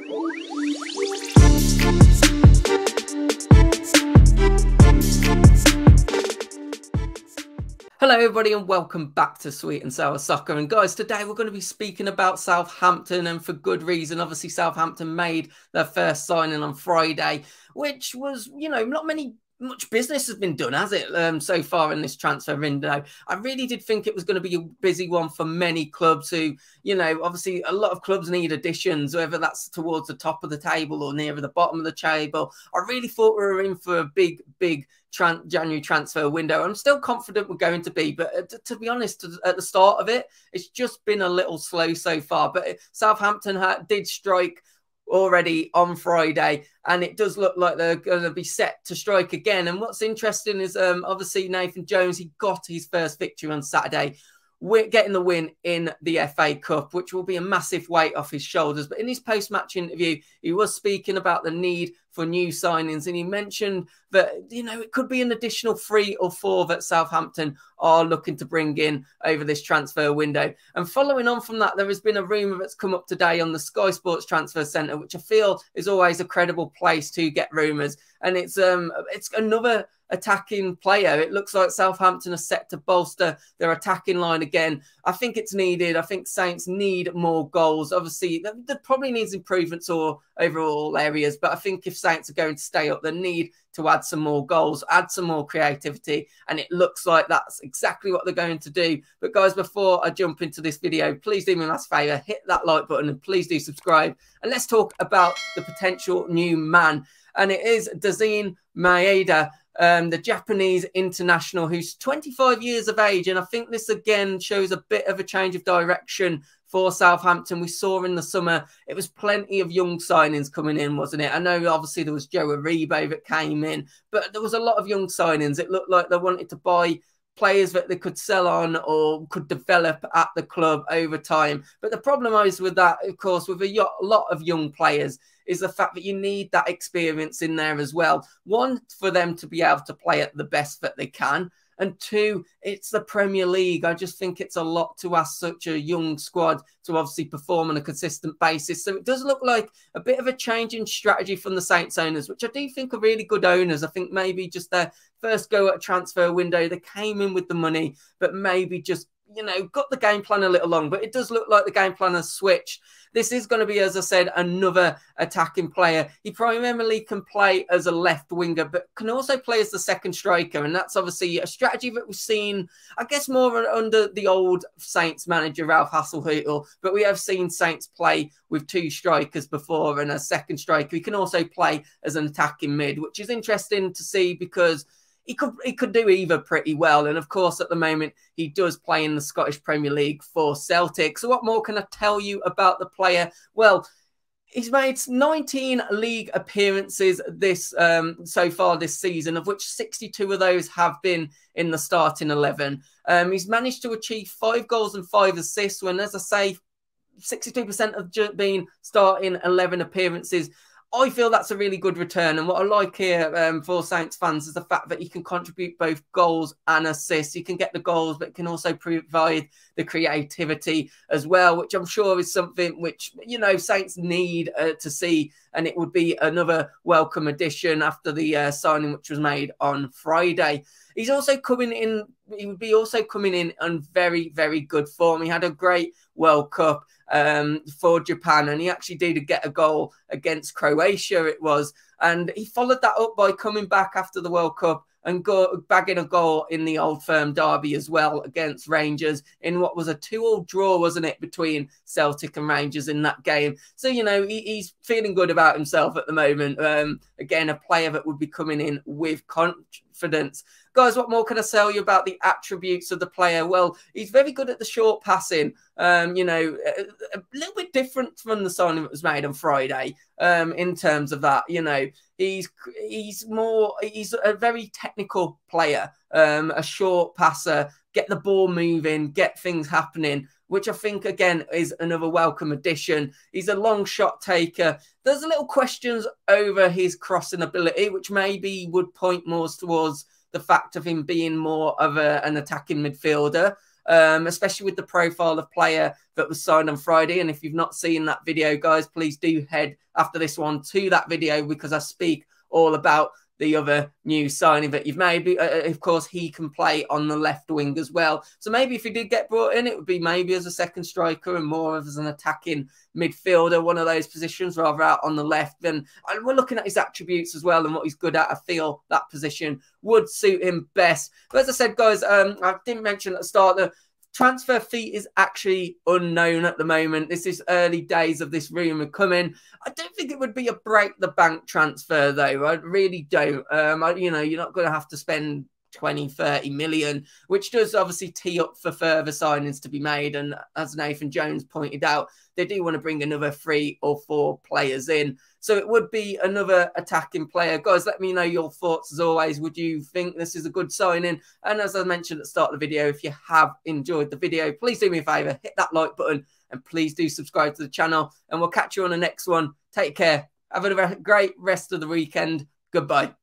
Hello everybody and welcome back to Sweet and Sour Soccer. And guys, today we're going to be speaking about Southampton, and for good reason. Obviously Southampton made their first signing on Friday, which was, not much business has been done, has it, so far in this transfer window. I really did think it was going to be a busy one for many clubs who, obviously a lot of clubs need additions, whether that's towards the top of the table or nearer the bottom of the table. I really thought we were in for a big January transfer window. I'm still confident we're going to be, but to be honest, at the start of it, it's just been a little slow so far. But Southampton did strike already on Friday, and it does look like they're going to be set to strike again. And what's interesting is obviously Nathan Jones, he got his first victory on Saturday. We're getting the win in the FA Cup, which will be a massive weight off his shoulders. But in his post-match interview, he was speaking about the need for new signings, and he mentioned that, it could be an additional 3 or 4 that Southampton are looking to bring in over this transfer window. And following on from that, there has been a rumour that's come up today on the Sky Sports Transfer Centre, which I feel is always a credible place to get rumours. And it's another attacking player. It looks like Southampton are set to bolster their attacking line again. I think it's needed. I think Saints need more goals. Obviously, there probably needs improvements or overall areas, but I think if Saints are going to stay up, they need to add some more goals, add some more creativity, and it looks like that's exactly what they're going to do. But guys, before I jump into this video, please do me a last favour, hit that like button and please do subscribe. And let's talk about the potential new man, and it is Daizen Maeda, the Japanese international, who's 25 years of age. And I think this again shows a bit of a change of direction for Southampton. We saw in the summer, it was plenty of young signings coming in, wasn't it? I know obviously there was Joe Aribo that came in, but there was a lot of young signings. It looked like they wanted to buy players that they could sell on or could develop at the club over time. But the problem is with that, of course, with a lot of young players, is the fact that you need that experience in there as well. One, for them to be able to play at the best that they can. And two, it's the Premier League. I just think it's a lot to ask such a young squad to obviously perform on a consistent basis. So it does look like a bit of a change in strategy from the Saints owners, which I do think are really good owners. I think maybe just their first go at a transfer window, they came in with the money, but maybe just, got the game plan a little long. But it does look like the game plan has switched. This is going to be, as I said, another attacking player. He primarily can play as a left winger, but can also play as the second striker. And that's obviously a strategy that we've seen, I guess, more under the old Saints manager, Ralph Hasenhüttl. But we have seen Saints play with 2 strikers before and a second striker. He can also play as an attacking mid, which is interesting to see because he could do either pretty well. And of course, at the moment, he does play in the Scottish Premier League for Celtic. So what more can I tell you about the player? Well, he's made 19 league appearances so far this season, of which 62 of those have been in the starting 11. He's managed to achieve 5 goals and 5 assists when, as I say, 62% have been starting 11 appearances. I feel that's a really good return. And what I like here for Saints fans is the fact that he can contribute both goals and assists. He can get the goals, but can also provide the creativity as well, which I'm sure is something which, Saints need to see. And it would be another welcome addition after the signing which was made on Friday. He's also coming in. He would be also coming in on very, very good form. He had a great World Cup for Japan, and he actually did get a goal against Croatia, it was. And he followed that up by coming back after the World Cup and bagging a goal in the Old Firm derby as well against Rangers in what was a 2-2 draw, wasn't it, between Celtic and Rangers in that game. So, he's feeling good about himself at the moment. Again, a player that would be coming in with confidence. Guys, what more can I tell you about the attributes of the player? Well, he's very good at the short passing. A little bit different from the signing that was made on Friday in terms of that. He's a very technical player, a short passer, get the ball moving, get things happening, which I think, again, is another welcome addition. He's a long shot taker. There's a little questions over his crossing ability, which maybe would point more towards the fact of him being more of an attacking midfielder. especially with the profile of player that was signed on Friday. And if you've not seen that video, guys, please do head after this one to that video, because I speak all about the other new signing that you've made. Of course, he can play on the left wing as well. So maybe if he did get brought in, it would be maybe as a second striker and more as an attacking midfielder, one of those positions, rather out on the left. And we're looking at his attributes as well and what he's good at. I feel that position would suit him best. But as I said, guys, I didn't mention at the start that transfer fee is actually unknown at the moment. This is early days of this rumour coming. I don't think it would be a break-the-bank transfer, though. I really don't. You know, you're not going to have to spend 20, 30 million, which does obviously tee up for further signings to be made. And as Nathan Jones pointed out, they do want to bring another 3 or 4 players in. So it would be another attacking player. Guys, let me know your thoughts as always. Would you think this is a good signing? And as I mentioned at the start of the video, if you have enjoyed the video, please do me a favour, hit that like button, and please do subscribe to the channel. And we'll catch you on the next one. Take care. Have a great rest of the weekend. Goodbye.